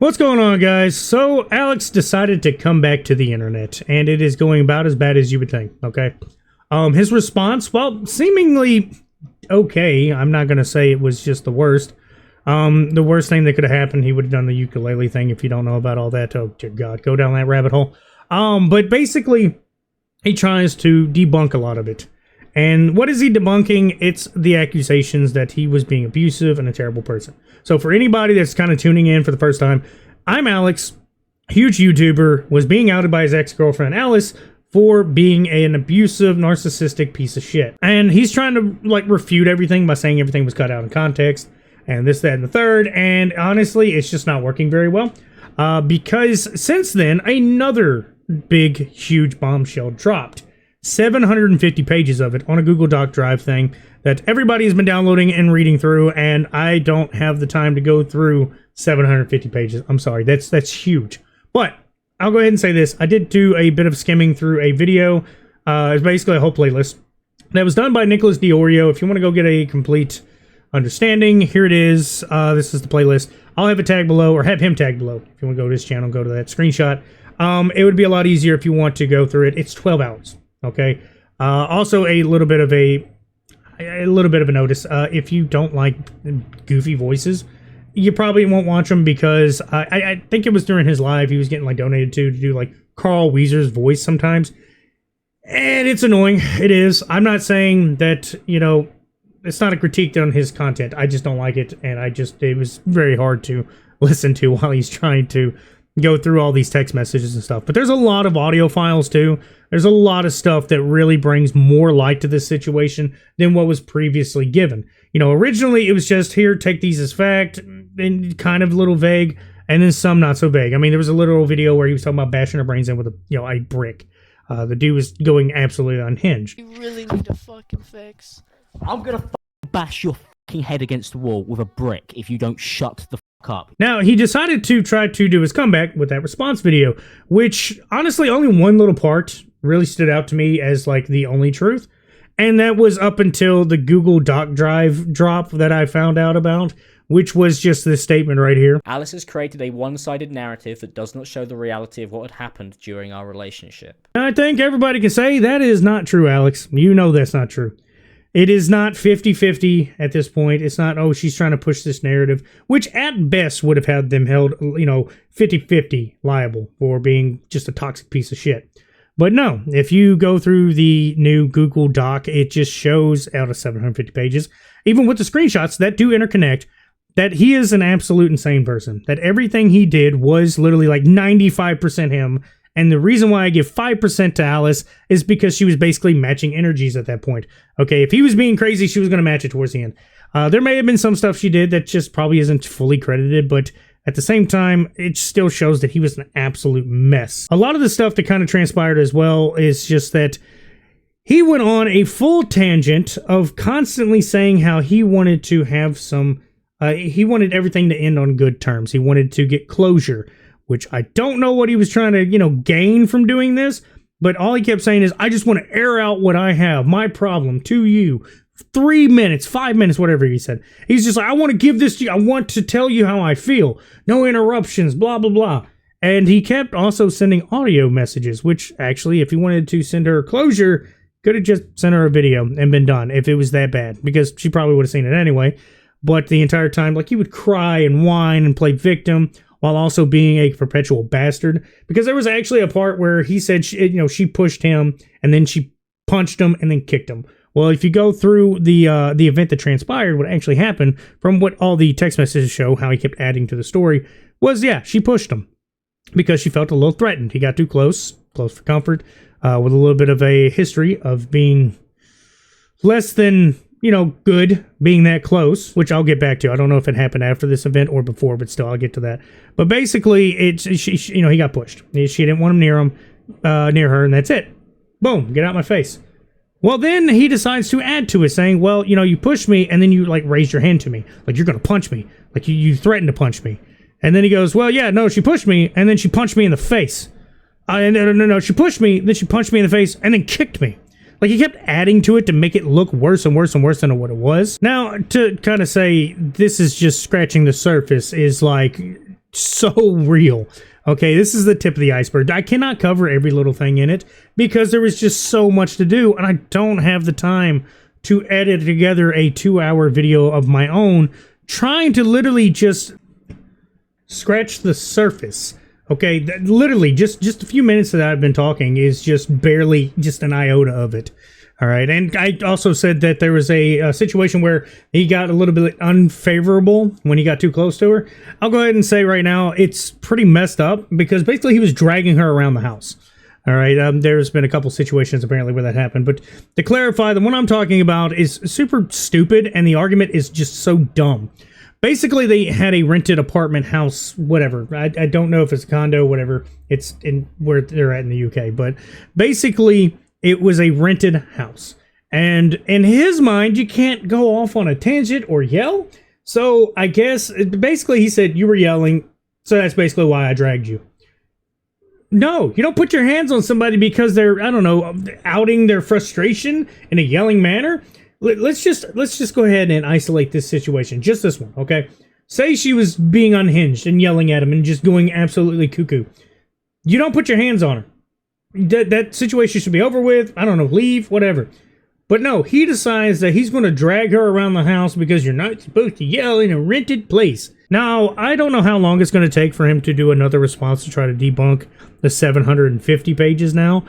What's going on, guys? So Alex decided to come back to the internet, and it is going about as bad as you would think. Okay, his response, well, seemingly okay. I'm not gonna say it was just the worst. The worst thing that could have happened, he would have done the ukulele thing. If you don't know about all that, oh dear God, go down that rabbit hole. But basically, he tries to debunk a lot of it. And what is he debunking? It's the accusations that he was being abusive and a terrible person. So for anybody that's kind of tuning in for the first time, ImAlexx, huge YouTuber, was being outed by his ex-girlfriend Alice for being an abusive, narcissistic piece of shit. And he's trying to like refute everything by saying everything was cut out of context and this, that, and the third. And honestly, it's just not working very well. Because since then, another big, huge bombshell dropped. 750 pages of it on a Google Doc Drive thing that everybody has been downloading and reading through, and I don't have the time to go through 750 pages. I'm sorry, that's huge. But I'll go ahead and say this. I did do a bit of skimming through a video. It's basically a whole playlist that was done by Nicholas Diorio. If you want to go get a complete understanding, here it is. This is the playlist. I'll have it tagged below, or have him tagged below. If you want to go to his channel, go to that screenshot. It would be a lot easier if you want to go through it. It's 12 hours. Okay. Also, a little bit of a notice. If you don't like goofy voices, you probably won't watch them because I think it was during his live he was getting like donated to do like Carl Weezer's voice sometimes, and it's annoying. It is. I'm not saying that it's not a critique on his content. I just don't like it, and it was very hard to listen to while he's trying to go through all these text messages and stuff. But there's a lot of audio files too. There's a lot of stuff that really brings more light to this situation than what was previously given. Originally it was just, here, take these as fact, and kind of a little vague, and then some not so vague. I mean, there was a literal video where he was talking about bashing her brains in with a brick. The dude was going absolutely unhinged. You really need a fucking fix. I'm gonna bash your fucking head against the wall with a brick if you don't shut the up. Now, he decided to try to do his comeback with that response video, which honestly only one little part really stood out to me as like the only truth, and that was up until the Google Doc Drive drop that I found out about, which was just this statement right here. Alice has created a one-sided narrative that does not show the reality of what had happened during our relationship. I think everybody can say that is not true, Alex. You know that's not true. It is not 50-50 at this point. It's not, oh, she's trying to push this narrative, which at best would have had them held, 50-50 liable for being just a toxic piece of shit. But no, if you go through the new Google Doc, it just shows out of 750 pages, even with the screenshots that do interconnect, that he is an absolute insane person. That everything he did was literally like 95% him. And the reason why I give 5% to Alice is because she was basically matching energies at that point. Okay, if he was being crazy, she was going to match it towards the end. There may have been some stuff she did that just probably isn't fully credited, but at the same time, it still shows that he was an absolute mess. A lot of the stuff that kind of transpired as well is just that he went on a full tangent of constantly saying how he wanted to have he wanted everything to end on good terms. He wanted to get closure, which I don't know what he was trying to, gain from doing this, but all he kept saying is, I just want to air out what I have, my problem, to you. 3 minutes, 5 minutes, whatever he said. He's just like, I want to give this to you. I want to tell you how I feel. No interruptions, blah, blah, blah. And he kept also sending audio messages, which actually, if he wanted to send her closure, could have just sent her a video and been done if it was that bad, because she probably would have seen it anyway. But the entire time, like, he would cry and whine and play victim, while also being a perpetual bastard. Because there was actually a part where he said, she pushed him, and then she punched him, and then kicked him. Well, if you go through the event that transpired, what actually happened, from what all the text messages show, how he kept adding to the story, was, yeah, she pushed him. Because she felt a little threatened. He got too close for comfort, with a little bit of a history of being less than good being that close, which I'll get back to. I don't know if it happened after this event or before, but still, I'll get to that. But basically, he got pushed. She didn't want him near her, and that's it. Boom, get out my face. Well, then he decides to add to it, saying, well, you pushed me, and then you, like, raised your hand to me. Like, you're going to punch me. Like, you threatened to punch me. And then he goes, well, yeah, no, she pushed me, and then she punched me in the face. No, she pushed me, then she punched me in the face, and then kicked me. Like, he kept adding to it to make it look worse and worse and worse than what it was. Now, to kind of say this is just scratching the surface is like, so real. Okay, this is the tip of the iceberg. I cannot cover every little thing in it because there was just so much to do, and I don't have the time to edit together a 2-hour video of my own, trying to literally just scratch the surface. Okay, literally just a few minutes that I've been talking is just barely just an iota of it. All right, and I also said that there was a situation where he got a little bit unfavorable when he got too close to her. I'll go ahead and say right now it's pretty messed up because basically he was dragging her around the house. All right, there's been a couple situations apparently where that happened, but to clarify, the one I'm talking about is super stupid, and the argument is just so dumb. Basically, they had a rented apartment house, whatever. I don't know if it's a condo, whatever. It's in where they're at in the UK, but basically, it was a rented house. And in his mind, you can't go off on a tangent or yell. So I guess, basically, he said, you were yelling, so that's basically why I dragged you. No, you don't put your hands on somebody because they're, I don't know, outing their frustration in a yelling manner. Let's just go ahead and isolate this situation. Just this one, okay? Say she was being unhinged and yelling at him and just going absolutely cuckoo. You don't put your hands on her. That situation should be over with. I don't know, leave, whatever. But no, he decides that he's going to drag her around the house because you're not supposed to yell in a rented place. Now, I don't know how long it's going to take for him to do another response to try to debunk the 750 pages now.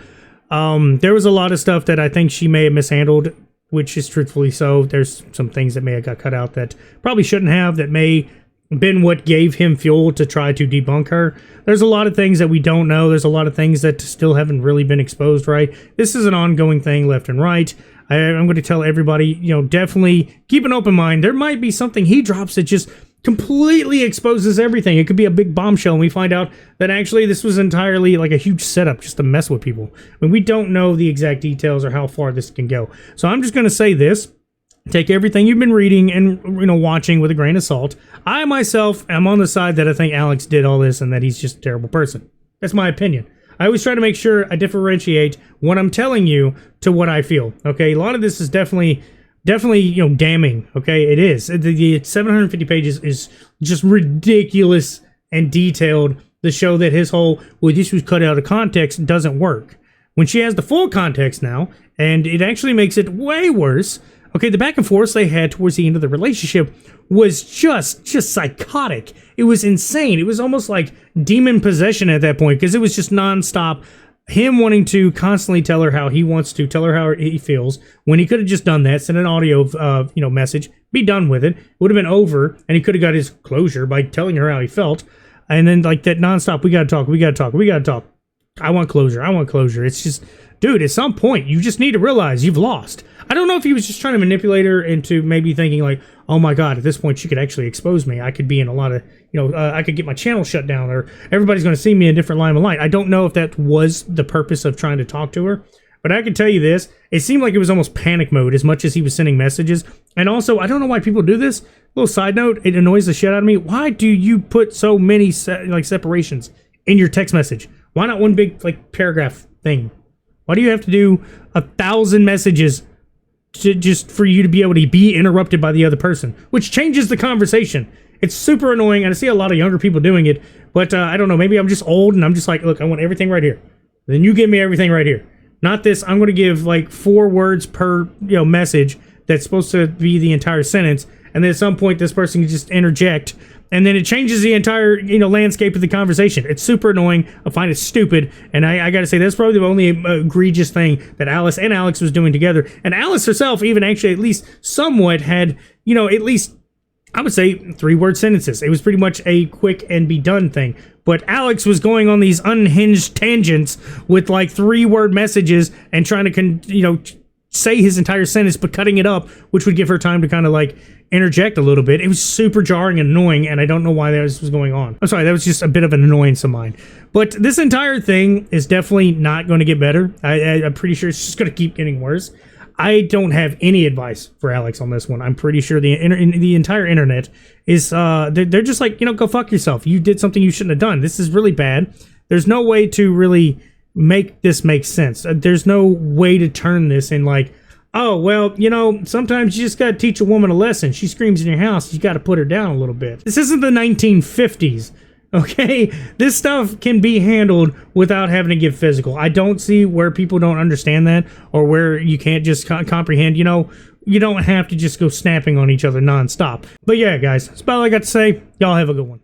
There was a lot of stuff that I think she may have mishandled, which is truthfully so. There's some things that may have got cut out that probably shouldn't have, that may have been what gave him fuel to try to debunk her. There's a lot of things that we don't know. There's a lot of things that still haven't really been exposed right. This is an ongoing thing left and right. I'm going to tell everybody, definitely keep an open mind. There might be something he drops that just completely exposes everything. It could be a big bombshell, and we find out that actually this was entirely like a huge setup just to mess with people. I mean, we don't know the exact details or how far this can go. So I'm just going to say this. Take everything you've been reading and watching with a grain of salt. I myself am on the side that I think Alex did all this and that he's just a terrible person. That's my opinion. I always try to make sure I differentiate what I'm telling you to what I feel. Okay, a lot of this is definitely damning. Okay, it is. The 750 pages is just ridiculous and detailed to show that his whole, well, this was cut out of context, doesn't work. When she has the full context now, and it actually makes it way worse. Okay, the back and forth they had towards the end of the relationship was just psychotic. It was insane. It was almost like demon possession at that point, because it was just nonstop. Him wanting to constantly tell her how he wants to, tell her how he feels, when he could have just done that, sent an audio message, be done with it. It would have been over, and he could have got his closure by telling her how he felt. And then like that nonstop, we gotta talk. I want closure. It's just, dude, at some point, you just need to realize you've lost. I don't know if he was just trying to manipulate her into maybe thinking like, oh my God, at this point, she could actually expose me. I could be in a lot of, I could get my channel shut down, or everybody's going to see me in a different line of light. I don't know if that was the purpose of trying to talk to her, but I can tell you this. It seemed like it was almost panic mode as much as he was sending messages. And also, I don't know why people do this. Little side note, it annoys the shit out of me. Why do you put so many separations in your text message? Why not one big paragraph thing? Why do you have to do 1,000 messages just for you to be able to be interrupted by the other person, which changes the conversation? It's super annoying, and I see a lot of younger people doing it, but I don't know, maybe I'm just old and I'm just like, look, I want everything right here. Then you give me everything right here. Not this, I'm going to give 4 words per message that's supposed to be the entire sentence, and then at some point this person can just interject, and then it changes the entire landscape of the conversation. It's super annoying. I find it stupid, and I gotta say that's probably the only egregious thing that Alice and Alex was doing together. And Alice herself even actually at least somewhat had at least, I would say, 3-word sentences. It was pretty much a quick and be done thing. But Alex was going on these unhinged tangents with 3-word messages and trying to say his entire sentence, but cutting it up, which would give her time to kind of interject a little bit. It was super jarring and annoying, and I don't know why this was going on. I'm sorry, that was just a bit of an annoyance of mine. But this entire thing is definitely not going to get better. I'm pretty sure it's just going to keep getting worse. I don't have any advice for Alex on this one. I'm pretty sure the entire internet is, they're just go fuck yourself. You did something you shouldn't have done. This is really bad. There's no way to really make this make sense. There's no way to turn this in oh, well, sometimes you just got to teach a woman a lesson. She screams in your house, you got to put her down a little bit. This isn't the 1950s. Okay, this stuff can be handled without having to get physical. I don't see where people don't understand that, or where you can't just comprehend. You know, you don't have to just go snapping on each other nonstop. But yeah, guys, that's about all I got to say. Y'all have a good one.